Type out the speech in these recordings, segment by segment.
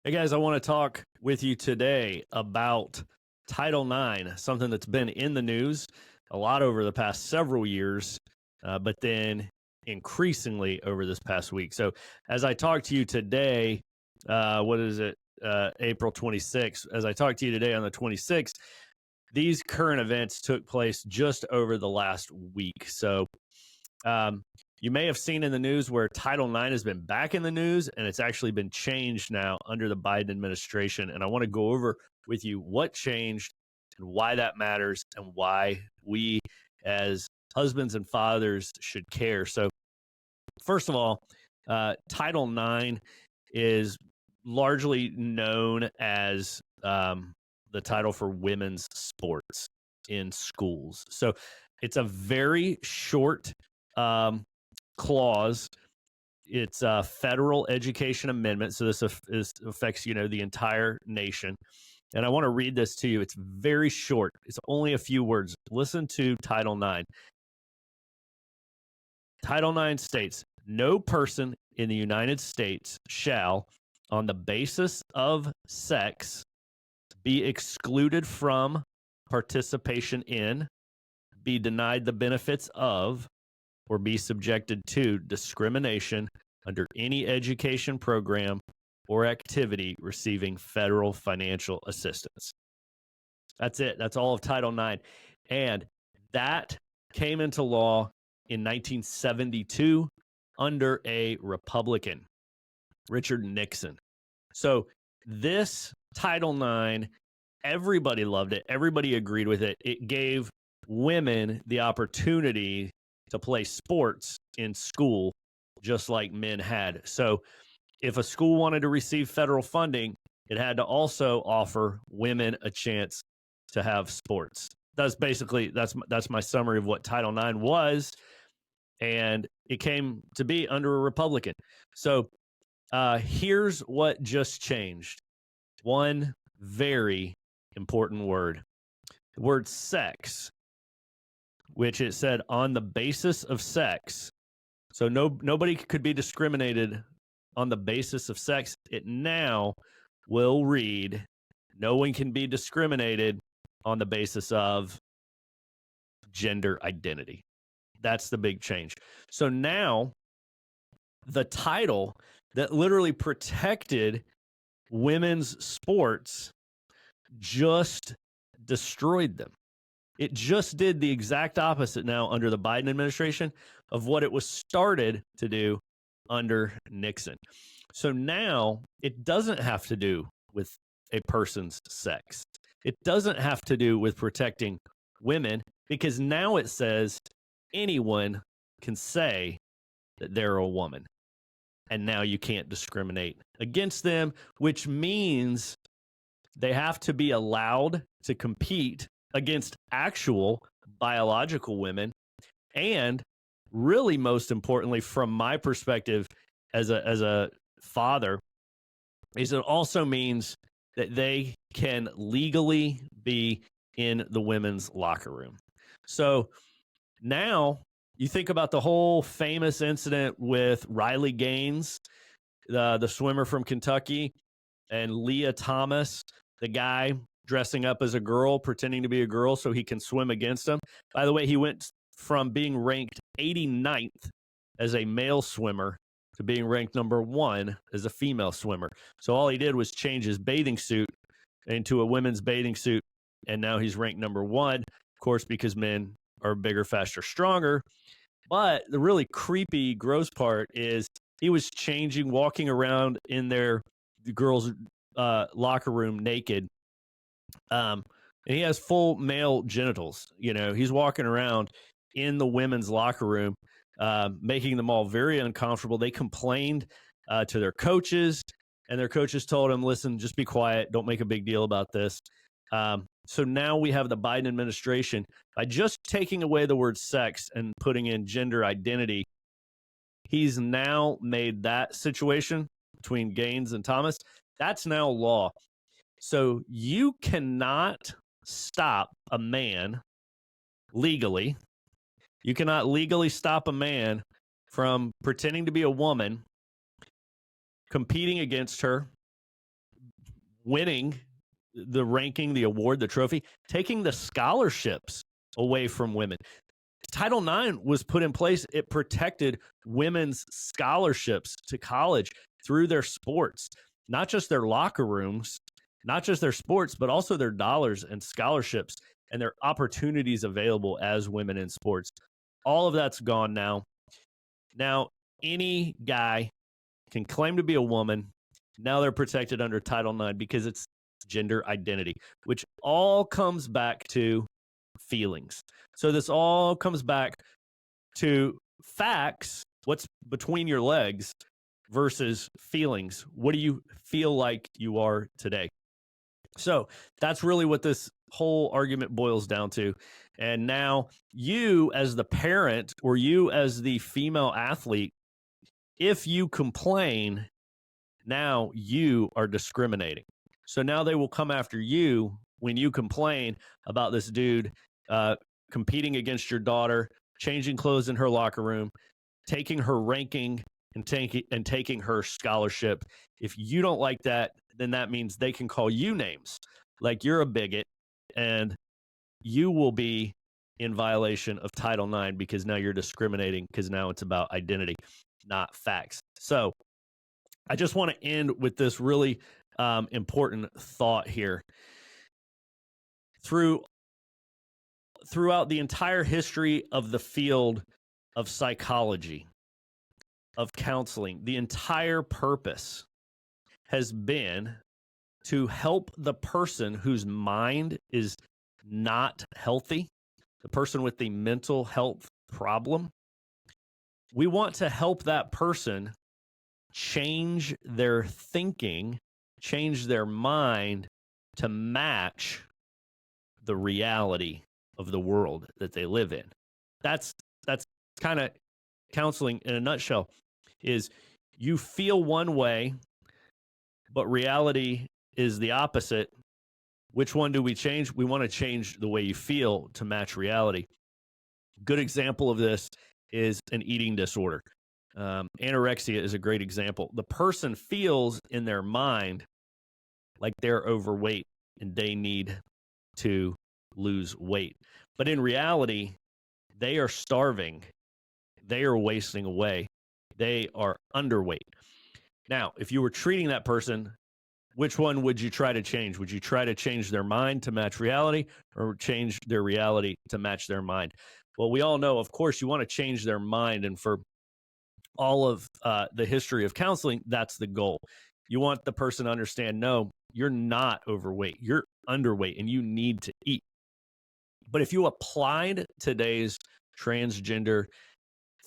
Hey guys, I want to talk with you today about Title IX, something that's been in the news a lot over the past several years, but then increasingly over this past week. So, as I talk to you today, what is it? April 26th. As I talk to you today on the 26th, these current events took place just over the last week. So, um, you may have seen in the news where Title IX has been back in the news and it's actually been changed now under the Biden administration. And I want to go over with you what changed and why that matters and why we as husbands and fathers should care. So, first of all, Title IX is largely known as the title for women's sports in schools. So, it's a very short clause. It's a federal education amendment, so this affects the entire nation. And I want to read this to you. It's very short. It's only a few words. Listen to Title IX. Title IX states, no person in the United States shall, on the basis of sex, be excluded from participation in, be denied the benefits of, or be subjected to discrimination under any education program or activity receiving federal financial assistance. That's it. That's all of Title IX. And that came into law in 1972 under a Republican, Richard Nixon. So this Title IX, everybody loved it. Everybody agreed with it. It gave women the opportunity to play sports in school just like men had. So if a school wanted to receive federal funding, it had to also offer women a chance to have sports. That's basically that's my summary of what Title IX was, and it came to be under a Republican. So here's what just changed. One very important word. The word sex, which it said on the basis of sex. So nobody could be discriminated on the basis of sex. It now will read, no one can be discriminated on the basis of gender identity. That's the big change. So now the title that literally protected women's sports just destroyed them. It just did the exact opposite now under the Biden administration of what it was started to do under Nixon. So now it doesn't have to do with a person's sex. It doesn't have to do with protecting women, because now it says anyone can say that they're a woman. And now you can't discriminate against them, which means they have to be allowed to compete against actual biological women. And really, most importantly, from my perspective as a father, is it also means that they can legally be in the women's locker room. So now you think about the whole famous incident with Riley Gaines, the swimmer from Kentucky, and Leah Thomas, the guy dressing up as a girl, pretending to be a girl so he can swim against him. By the way, he went from being ranked 89th as a male swimmer to being ranked number 1 as a female swimmer. So all he did was change his bathing suit into a women's bathing suit, and now he's ranked number 1, of course, because men are bigger, faster, stronger. But the really creepy, gross part is he was walking around in the girls' locker room naked. And he has full male genitals. He's walking around in the women's locker room, making them all very uncomfortable. They complained to their coaches, and their coaches told him, listen, just be quiet. Don't make a big deal about this. So now we have the Biden administration, by just taking away the word sex and putting in gender identity, he's now made that situation between Gaines and Thomas, that's now law. So you cannot stop a man legally. You cannot legally stop a man from pretending to be a woman, competing against her, winning the ranking, the award, the trophy, taking the scholarships away from women. Title IX was put in place. It protected women's scholarships to college through their sports, not just their locker rooms, not just their sports, but also their dollars and scholarships and their opportunities available as women in sports. All of that's gone now. Now, any guy can claim to be a woman. Now they're protected under Title IX because it's gender identity, which all comes back to feelings. So this all comes back to facts, what's between your legs versus feelings. What do you feel like you are today? So that's really what this whole argument boils down to. And now you as the parent or you as the female athlete, if you complain, now you are discriminating. So now they will come after you when you complain about this dude competing against your daughter, changing clothes in her locker room, taking her ranking and taking her scholarship. If you don't like that, then that means they can call you names like you're a bigot, and you will be in violation of Title IX because now you're discriminating, because now it's about identity, not facts. So I just want to end with this really important thought here. Throughout the entire history of the field of psychology, of counseling, the entire purpose has been to help the person whose mind is not healthy, the person with the mental health problem. We want to help that person change their thinking, change their mind to match the reality of the world that they live in. That's kind of counseling in a nutshell. Is you feel one way, but reality is the opposite. Which one do we change? We want to change the way you feel to match reality. Good example of this is an eating disorder. Anorexia is a great example. The person feels in their mind like they're overweight and they need to lose weight. But in reality, they are starving. They are wasting away. They are underweight. Now, if you were treating that person, which one would you try to change? Would you try to change their mind to match reality, or change their reality to match their mind? Well, we all know, of course, you want to change their mind. And for all of the history of counseling, that's the goal. You want the person to understand, no, you're not overweight. You're underweight and you need to eat. But if you applied today's transgender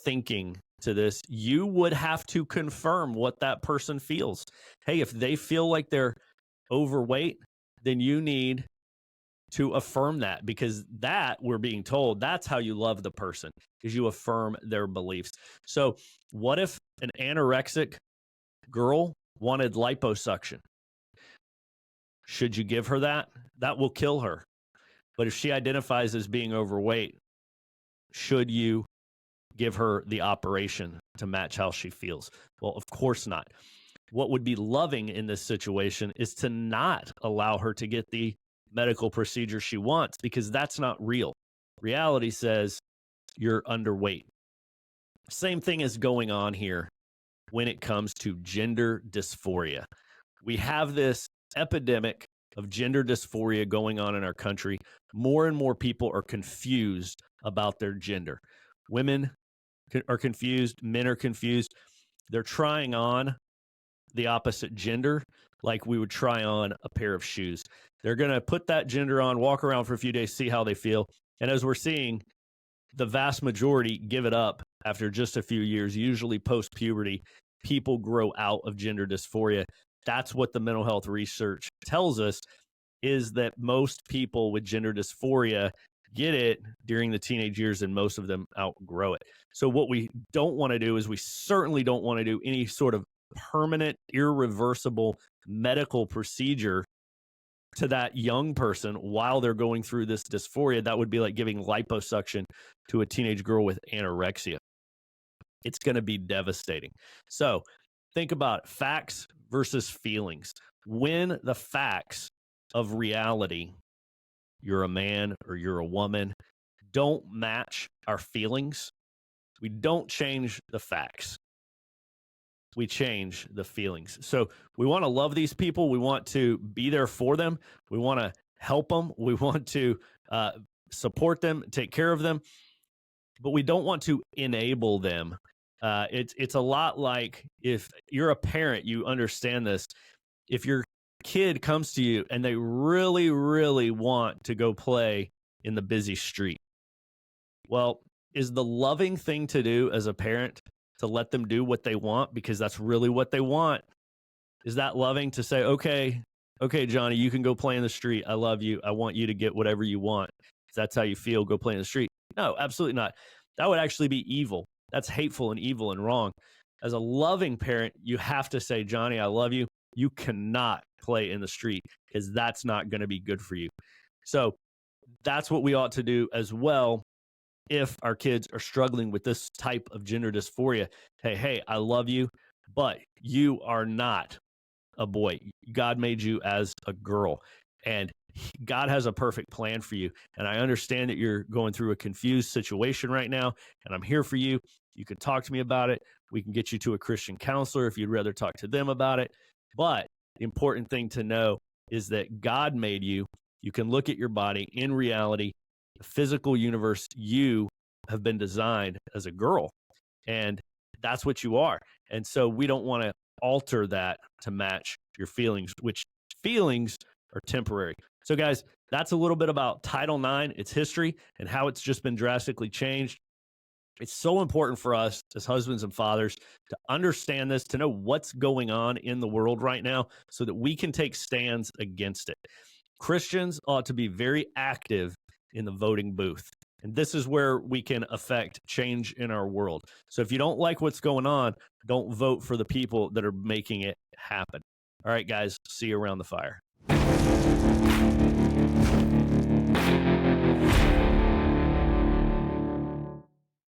thinking to this, you would have to confirm what that person feels. Hey, if they feel like they're overweight, then you need to affirm that, because that, we're being told, that's how you love the person, is you affirm their beliefs. So what if an anorexic girl wanted liposuction? Should you give her that? That will kill her. But if she identifies as being overweight, should you give her the operation to match how she feels? Well, of course not. What would be loving in this situation is to not allow her to get the medical procedure she wants, because that's not real. Reality says you're underweight. Same thing is going on here when it comes to gender dysphoria. We have this epidemic of gender dysphoria going on in our country. More and more people are confused about their gender. Women are confused. Men are confused. They're trying on the opposite gender like we would try on a pair of shoes. They're going to put that gender on, walk around for a few days, see how they feel. And as we're seeing, the vast majority give it up after just a few years, usually post-puberty. People grow out of gender dysphoria. That's what the mental health research tells us, is that most people with gender dysphoria get it during the teenage years, and most of them outgrow it. So what we don't want to do is, we certainly don't want to do any sort of permanent, irreversible medical procedure to that young person while they're going through this dysphoria. That would be like giving liposuction to a teenage girl with anorexia. It's going to be devastating. So think about facts versus feelings. when the facts of reality, you're a man or you're a woman, don't match our feelings, we don't change the facts. We change the feelings. So we want to love these people. We want to be there for them. We want to help them. We want to support them, take care of them, but we don't want to enable them. It's a lot like, if you're a parent, you understand this. If your kid comes to you and they really, really want to go play in the busy street, well, is the loving thing to do as a parent to let them do what they want because that's really what they want? Is that loving to say, okay, Johnny, you can go play in the street. I love you. I want you to get whatever you want. If that's how you feel, go play in the street. No, absolutely not. That would actually be evil. That's hateful and evil and wrong. As a loving parent, you have to say, Johnny, I love you. You cannot play in the street because that's not going to be good for you. So that's what we ought to do as well. If our kids are struggling with this type of gender dysphoria, hey, I love you, but you are not a boy. God made you as a girl, and God has a perfect plan for you. And I understand that you're going through a confused situation right now, and I'm here for you. You can talk to me about it. We can get you to a Christian counselor if you'd rather talk to them about it. But the important thing to know is that God made you. You can look at your body in reality. The physical universe, you have been designed as a girl, and that's what you are. And so we don't want to alter that to match your feelings, which feelings are temporary. So guys, that's a little bit about Title IX, its history, and how it's just been drastically changed. It's so important for us as husbands and fathers to understand this, to know what's going on in the world right now so that we can take stands against it. Christians ought to be very active in the voting booth. And this is where we can affect change in our world. So if you don't like what's going on, don't vote for the people that are making it happen. All right, guys, see you around the fire.